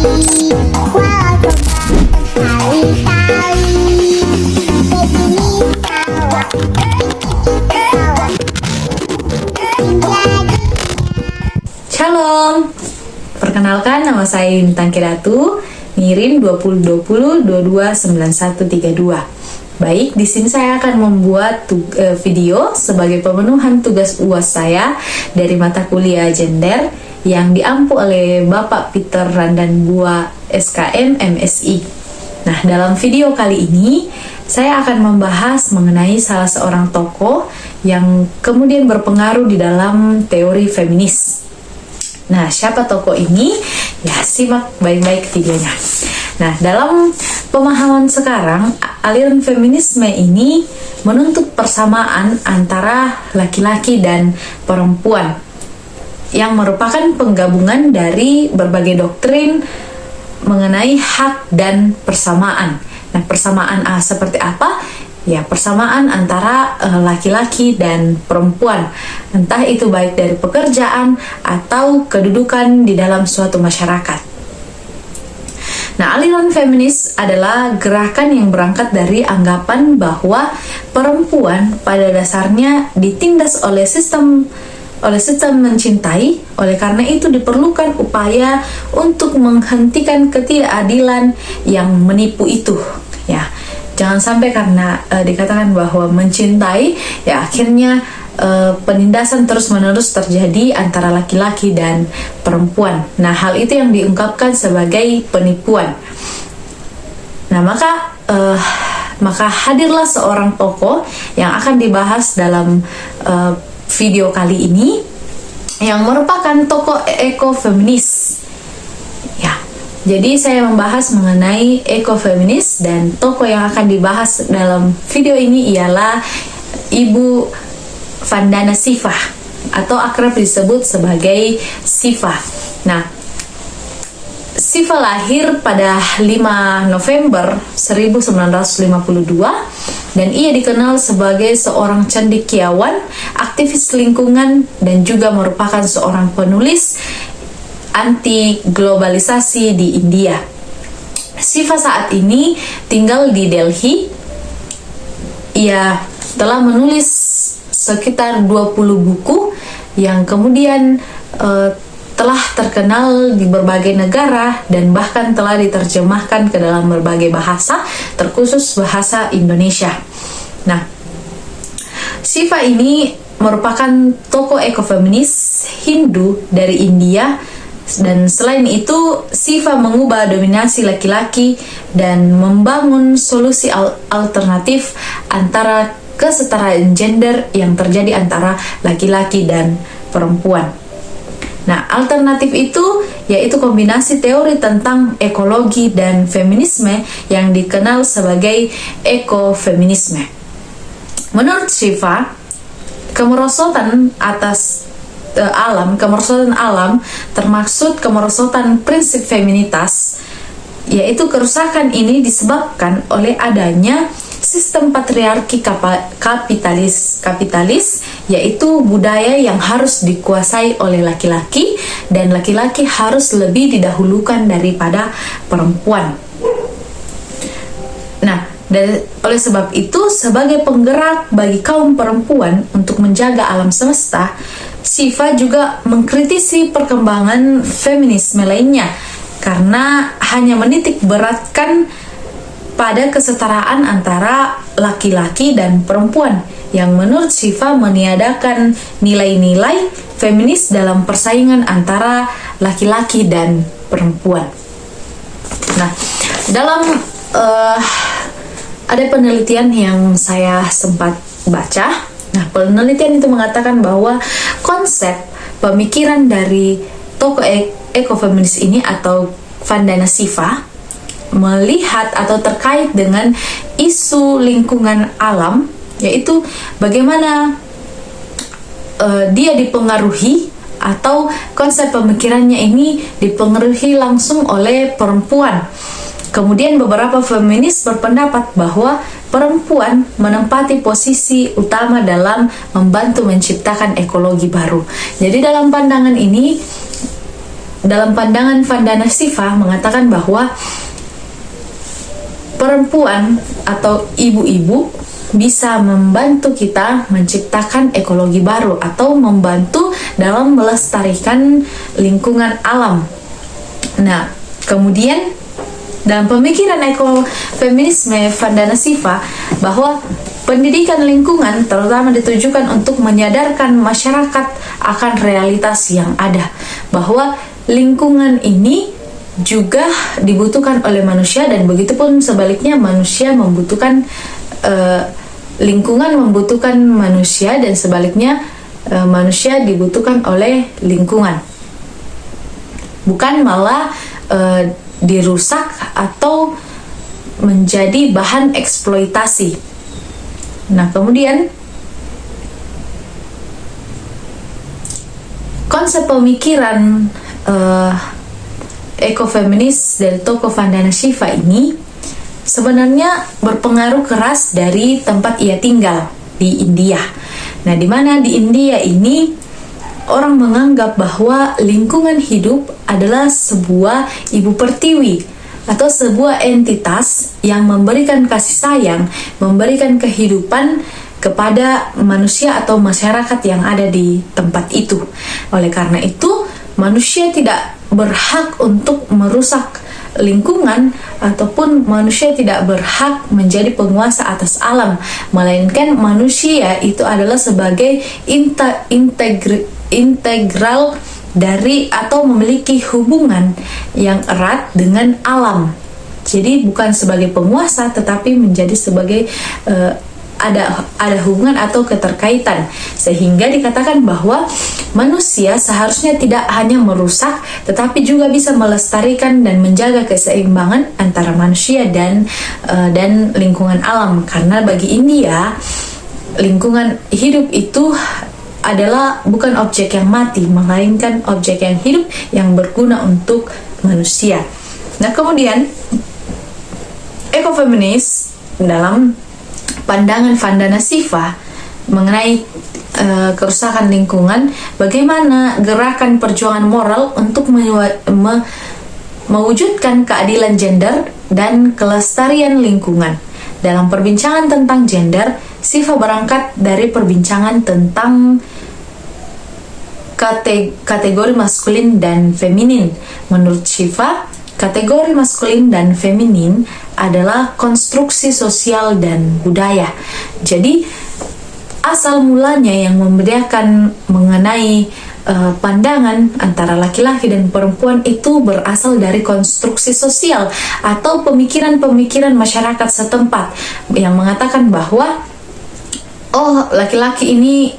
Shalom, perkenalkan nama saya Yunita Kiratu, NIRIN 2020229132. Baik, di sini saya akan membuat video sebagai pemenuhan tugas UAS saya dari mata kuliah gender yang diampu oleh Bapak Peter Randanbua SKM MSI. Nah, dalam video kali ini saya akan membahas mengenai salah seorang tokoh yang kemudian berpengaruh di dalam teori feminis. Nah, siapa tokoh ini? Ya, simak baik-baik videonya. Nah, dalam pemahaman sekarang, aliran feminisme ini menuntut persamaan antara laki-laki dan perempuan yang merupakan penggabungan dari berbagai doktrin mengenai hak dan persamaan. Nah, persamaan seperti apa? Ya, persamaan antara laki-laki dan perempuan, entah itu baik dari pekerjaan atau kedudukan di dalam suatu masyarakat. Nah, aliran feminis adalah gerakan yang berangkat dari anggapan bahwa perempuan pada dasarnya ditindas oleh sistem mencintai. Oleh karena itu diperlukan upaya untuk menghentikan ketidakadilan yang menipu itu. Ya, jangan sampai karena dikatakan bahwa mencintai, ya akhirnya penindasan terus-menerus terjadi antara laki-laki dan perempuan. Nah, hal itu yang diungkapkan sebagai penipuan. Nah, maka hadirlah seorang tokoh yang akan dibahas dalam video kali ini, yang merupakan tokoh ekofeminis. Ya, jadi saya membahas mengenai ekofeminis, dan tokoh yang akan dibahas dalam video ini ialah Ibu Vandana Shiva, atau akrab disebut sebagai Shiva. Nah, Shiva lahir pada 5 November 1952 dan ia dikenal sebagai seorang cendekiawan, aktivis lingkungan, dan juga merupakan seorang penulis anti globalisasi di India. Shiva saat ini tinggal di Delhi. Ia telah menulis sekitar 20 buku yang kemudian telah terkenal di berbagai negara dan bahkan telah diterjemahkan ke dalam berbagai bahasa, terkhusus bahasa Indonesia. Nah, Shiva ini merupakan tokoh ekofeminis Hindu dari India, dan selain itu Shiva mengubah dominasi laki-laki dan membangun solusi alternatif antara kesetaraan gender yang terjadi antara laki-laki dan perempuan. Nah, alternatif itu yaitu kombinasi teori tentang ekologi dan feminisme yang dikenal sebagai ekofeminisme. Menurut Shiva, kemerosotan alam termaksud kemerosotan prinsip feminitas, yaitu kerusakan ini disebabkan oleh adanya sistem patriarki kapitalis, yaitu budaya yang harus dikuasai oleh laki-laki, dan laki-laki harus lebih didahulukan daripada perempuan. Nah, oleh sebab itu, sebagai penggerak bagi kaum perempuan untuk menjaga alam semesta, Shiva juga mengkritisi perkembangan feminisme lainnya karena hanya menitik beratkan pada kesetaraan antara laki-laki dan perempuan, yang menurut Shiva meniadakan nilai-nilai feminis dalam persaingan antara laki-laki dan perempuan. Nah, dalam ada penelitian yang saya sempat baca. Nah, penelitian itu mengatakan bahwa konsep pemikiran dari tokoh ekofeminis ini atau Vandana Shiva melihat atau terkait dengan isu lingkungan alam, yaitu bagaimana dia dipengaruhi, atau konsep pemikirannya ini dipengaruhi langsung oleh perempuan. Kemudian beberapa feminis berpendapat bahwa perempuan menempati posisi utama dalam membantu menciptakan ekologi baru. Jadi dalam pandangan ini, dalam pandangan Vandana Shiva mengatakan bahwa perempuan atau ibu-ibu bisa membantu kita menciptakan ekologi baru atau membantu dalam melestarikan lingkungan alam. Nah, kemudian dalam pemikiran ekofeminisme Vandana Shiva bahwa pendidikan lingkungan terutama ditujukan untuk menyadarkan masyarakat akan realitas yang ada, bahwa lingkungan ini juga dibutuhkan oleh manusia dan begitupun sebaliknya manusia membutuhkan lingkungan membutuhkan manusia dan sebaliknya manusia dibutuhkan oleh lingkungan, bukan malah dirusak atau menjadi bahan eksploitasi. Nah, kemudian konsep pemikiran ekofeminis dari tokoh Vandana Shiva ini sebenarnya berpengaruh keras dari tempat ia tinggal di India. Nah, di mana di India ini orang menganggap bahwa lingkungan hidup adalah sebuah ibu pertiwi atau sebuah entitas yang memberikan kasih sayang, memberikan kehidupan kepada manusia atau masyarakat yang ada di tempat itu. Oleh karena itu, manusia tidak berhak untuk merusak lingkungan ataupun manusia tidak berhak menjadi penguasa atas alam, melainkan manusia itu adalah sebagai integral dari atau memiliki hubungan yang erat dengan alam. Jadi bukan sebagai penguasa tetapi menjadi sebagai ada hubungan atau keterkaitan, sehingga dikatakan bahwa manusia seharusnya tidak hanya merusak tetapi juga bisa melestarikan dan menjaga keseimbangan antara manusia dan lingkungan alam. Karena bagi India lingkungan hidup itu adalah bukan objek yang mati, melainkan objek yang hidup yang berguna untuk manusia. Nah, kemudian ekofeminis dalam pandangan Vandana Shiva mengenai kerusakan lingkungan, bagaimana gerakan perjuangan moral untuk mewujudkan keadilan gender dan kelestarian lingkungan. Dalam perbincangan tentang gender, Shiva berangkat dari perbincangan tentang kategori maskulin dan feminin. Menurut Shiva, kategori maskulin dan feminin adalah konstruksi sosial dan budaya. Jadi, asal mulanya yang membedakan mengenai pandangan antara laki-laki dan perempuan itu berasal dari konstruksi sosial atau pemikiran-pemikiran masyarakat setempat yang mengatakan bahwa laki-laki ini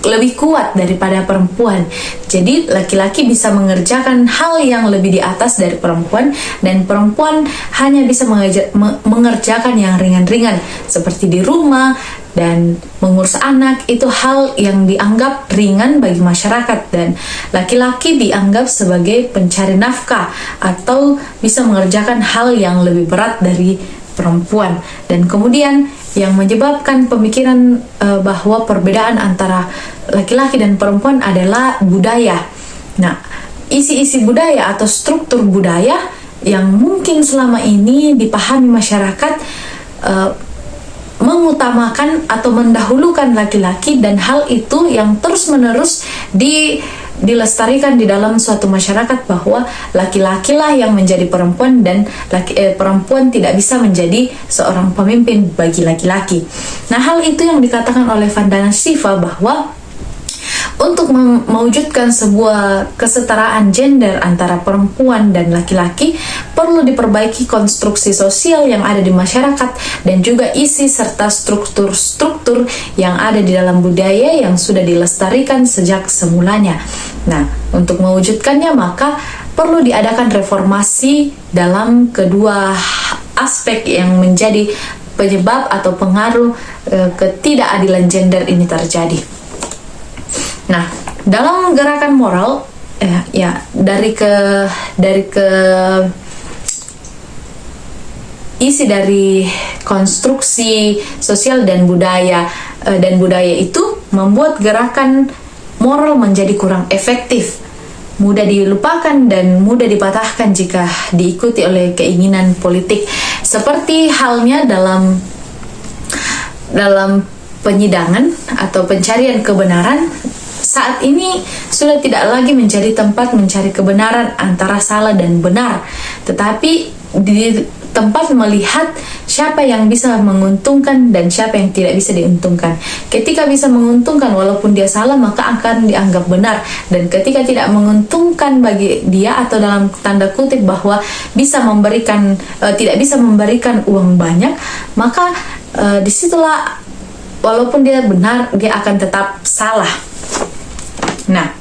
lebih kuat daripada perempuan. Jadi laki-laki bisa mengerjakan hal yang lebih di atas dari perempuan, dan perempuan hanya bisa mengerjakan yang ringan-ringan seperti di rumah dan mengurus anak. Itu hal yang dianggap ringan bagi masyarakat, dan laki-laki dianggap sebagai pencari nafkah atau bisa mengerjakan hal yang lebih berat dari perempuan. Dan kemudian yang menyebabkan pemikiran bahwa perbedaan antara laki-laki dan perempuan adalah budaya. Nah, isi-isi budaya atau struktur budaya yang mungkin selama ini dipahami masyarakat mengutamakan atau mendahulukan laki-laki, dan hal itu yang terus-menerus dilestarikan di dalam suatu masyarakat bahwa laki-lakilah yang menjadi perempuan dan perempuan tidak bisa menjadi seorang pemimpin bagi laki-laki. Nah, hal itu yang dikatakan oleh Vandana Shiva bahwa untuk mewujudkan sebuah kesetaraan gender antara perempuan dan laki-laki perlu diperbaiki konstruksi sosial yang ada di masyarakat dan juga isi serta struktur-struktur yang ada di dalam budaya yang sudah dilestarikan sejak semulanya. Nah, untuk mewujudkannya maka perlu diadakan reformasi dalam kedua aspek yang menjadi penyebab atau pengaruh ketidakadilan gender ini terjadi. Nah, dalam gerakan moral isi dari konstruksi sosial dan budaya itu membuat gerakan moral menjadi kurang efektif. mudah dilupakan dan mudah dipatahkan jika diikuti oleh keinginan politik. Seperti halnya dalam penyidangan atau pencarian kebenaran, saat ini sudah tidak lagi menjadi tempat mencari kebenaran antara salah dan benar, tetapi di tempat melihat siapa yang bisa menguntungkan dan siapa yang tidak bisa diuntungkan. Ketika bisa menguntungkan walaupun dia salah, maka akan dianggap benar, dan ketika tidak menguntungkan bagi dia atau dalam tanda kutip bahwa bisa memberikan tidak bisa memberikan uang banyak, maka disitulah walaupun dia benar, dia akan tetap salah. Nah,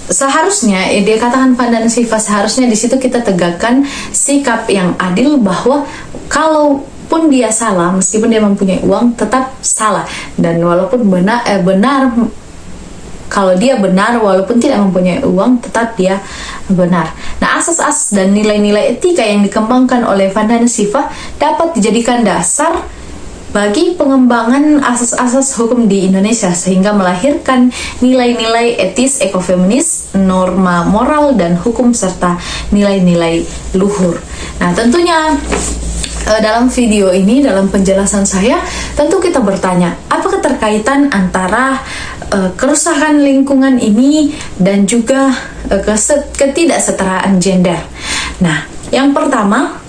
seharusnya dia katakan Vandana Shiva, seharusnya di situ kita tegakkan sikap yang adil bahwa kalaupun dia salah, meskipun dia mempunyai uang, tetap salah, dan walaupun benar, kalau dia benar walaupun tidak mempunyai uang, tetap dia benar. Nah, asas-asas dan nilai-nilai etika yang dikembangkan oleh Vandana Shiva dapat dijadikan dasar bagi pengembangan asas-asas hukum di Indonesia, sehingga melahirkan nilai-nilai etis, ekofeminis, norma moral dan hukum, serta nilai-nilai luhur. Nah, tentunya dalam video ini, dalam penjelasan saya, tentu kita bertanya, apa keterkaitan antara kerusakan lingkungan ini dan juga ketidaksetaraan gender. Nah, yang pertama,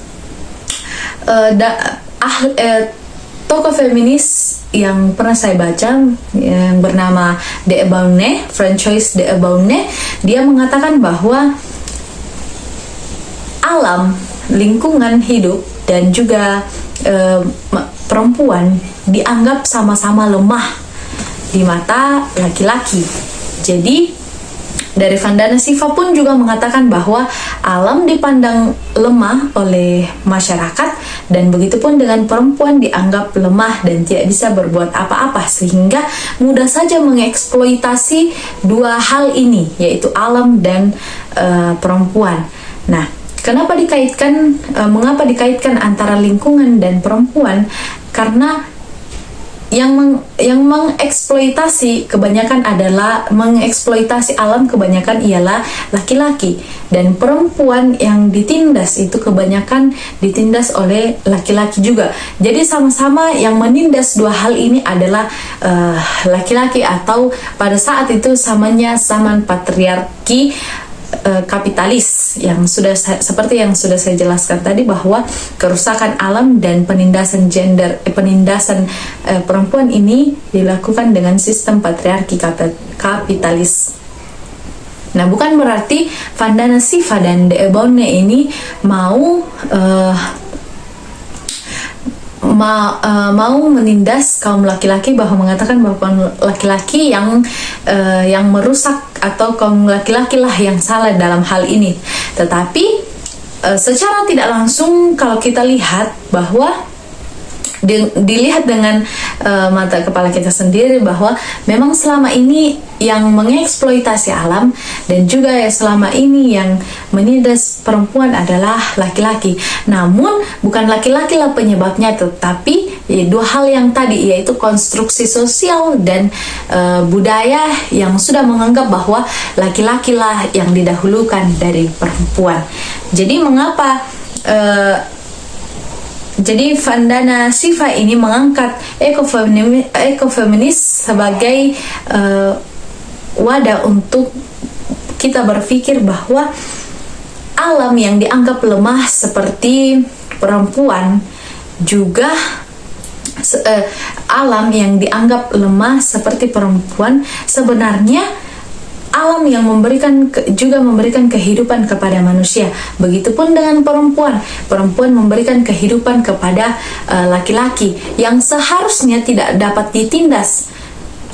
tokoh feminis yang pernah saya baca yang bernama De Bounne, Francois De Bounne, dia mengatakan bahwa alam, lingkungan hidup dan juga perempuan dianggap sama-sama lemah di mata laki-laki. Jadi dari Vandana Shiva pun juga mengatakan bahwa alam dipandang lemah oleh masyarakat, dan begitupun dengan perempuan dianggap lemah dan tidak bisa berbuat apa-apa, sehingga mudah saja mengeksploitasi dua hal ini, yaitu alam dan perempuan. Nah, mengapa dikaitkan antara lingkungan dan perempuan? Karena yang mengeksploitasi kebanyakan adalah mengeksploitasi alam, kebanyakan ialah laki-laki, dan perempuan yang ditindas itu kebanyakan ditindas oleh laki-laki juga. Jadi sama-sama yang menindas dua hal ini adalah laki-laki, atau pada saat itu zaman patriarki kapitalis, yang seperti yang sudah saya jelaskan tadi, bahwa kerusakan alam dan penindasan perempuan ini dilakukan dengan sistem patriarki kapitalis. Nah, bukan berarti Vandana Shiva dan De Bounne ini mau menindas kaum laki-laki, bahwa mengatakan bahwa laki-laki yang merusak atau kaum laki-laki lah yang salah dalam hal ini. Tetapi secara tidak langsung kalau kita lihat bahwa dilihat dengan mata kepala kita sendiri, bahwa memang selama ini yang mengeksploitasi alam dan juga selama ini yang menindas perempuan adalah laki-laki. Namun bukan laki-laki lah penyebabnya, tetapi dua hal yang tadi, yaitu konstruksi sosial dan budaya yang sudah menganggap bahwa laki-laki lah yang didahulukan dari perempuan. Jadi mengapa jadi Vandana Shiva ini mengangkat ekofeminis sebagai wadah untuk kita berpikir bahwa alam yang dianggap lemah seperti perempuan juga alam yang dianggap lemah seperti perempuan sebenarnya alam yang juga memberikan kehidupan kepada manusia. Begitupun dengan perempuan memberikan kehidupan kepada laki-laki yang seharusnya tidak dapat ditindas.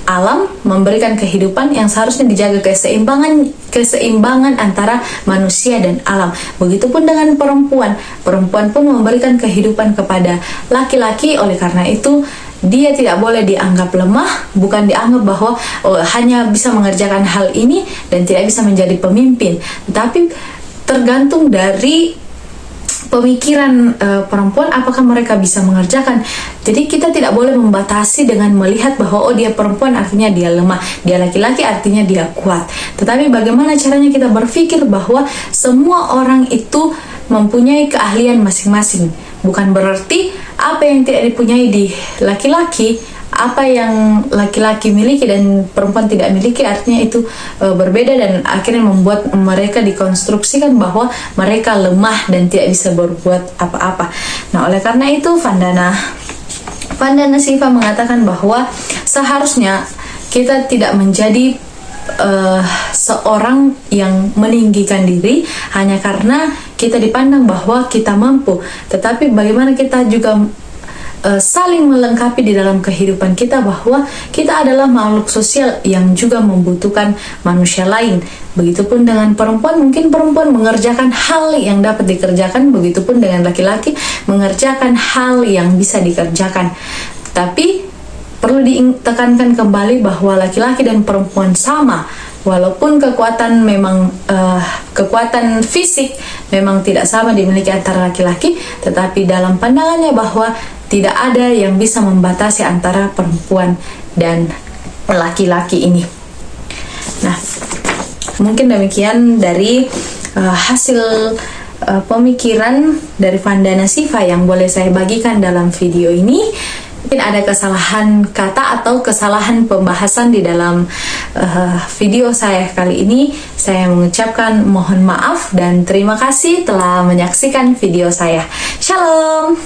Alam memberikan kehidupan yang seharusnya dijaga keseimbangan antara manusia dan alam. Begitupun dengan perempuan pun memberikan kehidupan kepada laki-laki. Oleh karena itu dia tidak boleh dianggap lemah, bukan dianggap bahwa hanya bisa mengerjakan hal ini dan tidak bisa menjadi pemimpin, tetapi tergantung dari pemikiran perempuan, apakah mereka bisa mengerjakan. Jadi kita tidak boleh membatasi dengan melihat bahwa oh dia perempuan artinya dia lemah, dia laki-laki artinya dia kuat. Tetapi bagaimana caranya kita berpikir bahwa semua orang itu mempunyai keahlian masing-masing. Bukan berarti apa yang tidak dipunyai di laki-laki, apa yang laki-laki miliki dan perempuan tidak miliki, artinya itu berbeda, dan akhirnya membuat mereka dikonstruksikan bahwa mereka lemah dan tidak bisa berbuat apa-apa. Nah, oleh karena itu Vandana Shiva mengatakan bahwa seharusnya kita tidak menjadi seorang yang meninggikan diri hanya karena kita dipandang bahwa kita mampu, tetapi bagaimana kita juga saling melengkapi di dalam kehidupan kita, bahwa kita adalah makhluk sosial yang juga membutuhkan manusia lain. Begitupun dengan perempuan, mungkin perempuan mengerjakan hal yang dapat dikerjakan, begitupun dengan laki-laki mengerjakan hal yang bisa dikerjakan. Tapi perlu ditekankan kembali bahwa laki-laki dan perempuan sama. Walaupun kekuatan fisik memang tidak sama dimiliki antara laki-laki, tetapi dalam pandangannya bahwa tidak ada yang bisa membatasi antara perempuan dan laki-laki ini. Nah, mungkin demikian dari hasil pemikiran dari Vandana Shiva yang boleh saya bagikan dalam video ini. Mungkin ada kesalahan kata atau kesalahan pembahasan di dalam video saya kali ini. Saya mengucapkan mohon maaf dan terima kasih telah menyaksikan video saya. Shalom.